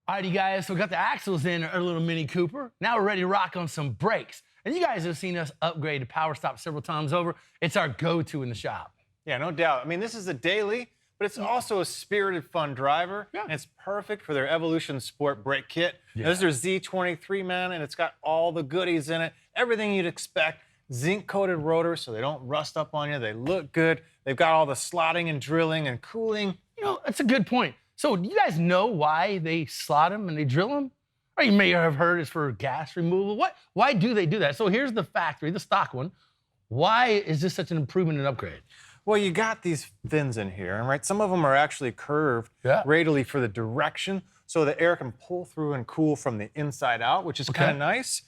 Alrighty, guys, so we got the axles in our little Mini Cooper. Now we're ready to rock on some brakes. And you guys have seen us upgrade to PowerStop several times over. It's our go-to in the shop. Yeah, no doubt. I mean, this is a daily, but it's also a spirited, fun driver. Yeah. And it's perfect for their Evolution Sport brake kit. Yeah. This is their Z23, man, and it's got all the goodies in it. Everything you'd expect. Zinc-coated rotors so they don't rust up on you. They look good. They've got all the slotting and drilling and cooling. You know, that's a good point. So do you guys know why they slot them and they drill them? Or you may have heard it's for gas removal. Why do they do that? So here's the factory, the stock one. Why is this such an improvement and upgrade? Well, you got these fins in here, right? Some of them are actually curved radially for the direction, so the air can pull through and cool from the inside out, which is kind of nice.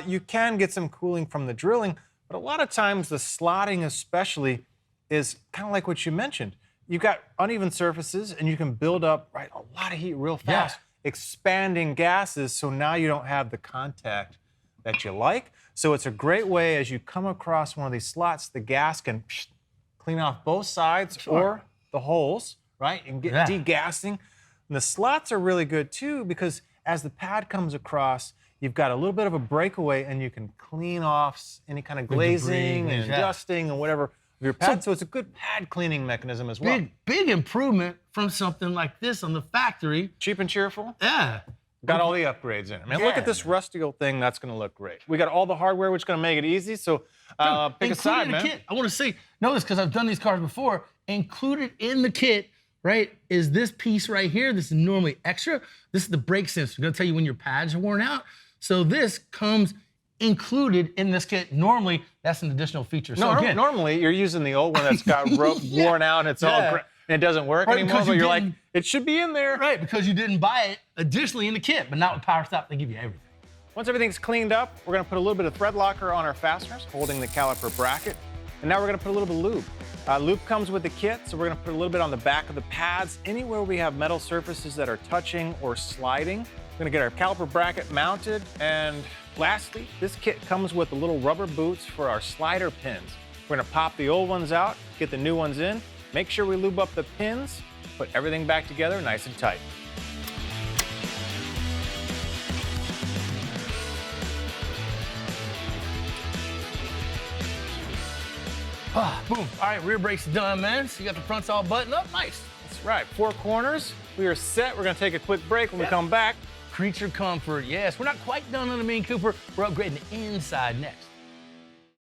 You can get some cooling from the drilling, but a lot of times the slotting especially is kind of like what you mentioned. You've got uneven surfaces, and you can build up a lot of heat real fast, expanding gases, so now you don't have the contact that you like. So it's a great way as you come across one of these slots, the gas can clean off both sides or the holes, right? And get degassing. And the slots are really good too because as the pad comes across, you've got a little bit of a breakaway and you can clean off any kind of glazing and dusting and whatever of your pad. So it's a good pad cleaning mechanism as well. Big improvement from something like this on the factory. Cheap and cheerful. Yeah. Got all the upgrades in it. I mean, look at this rusty old thing. That's going to look great. We got all the hardware, which is going to make it easy. So pick a side, man. Kit, I want to say, know this because I've done these cars before. Included in the kit, right, is this piece right here. This is normally extra. This is the brake sensor. It's going to tell you when your pads are worn out. So this comes included in this kit. Normally, that's an additional feature. No, so again, normally you're using the old one that's got worn out and it's all and it doesn't work anymore, but you're like, it should be in there. Right, because you didn't buy it additionally in the kit, but not with PowerStop, they give you everything. Once everything's cleaned up, we're gonna put a little bit of thread locker on our fasteners, holding the caliper bracket. And now we're gonna put a little bit of lube. Lube comes with the kit, so we're gonna put a little bit on the back of the pads, anywhere we have metal surfaces that are touching or sliding. We're gonna get our caliper bracket mounted, and lastly, this kit comes with the little rubber boots for our slider pins. We're gonna pop the old ones out, get the new ones in, make sure we lube up the pins, put everything back together nice and tight. Boom. All right, rear brake's done, man. So you got the fronts all buttoned up. Nice. That's right. 4 corners. We are set. We're going to take a quick break. When we come back, creature comfort. Yes, we're not quite done on the Mini Cooper. We're upgrading the inside next.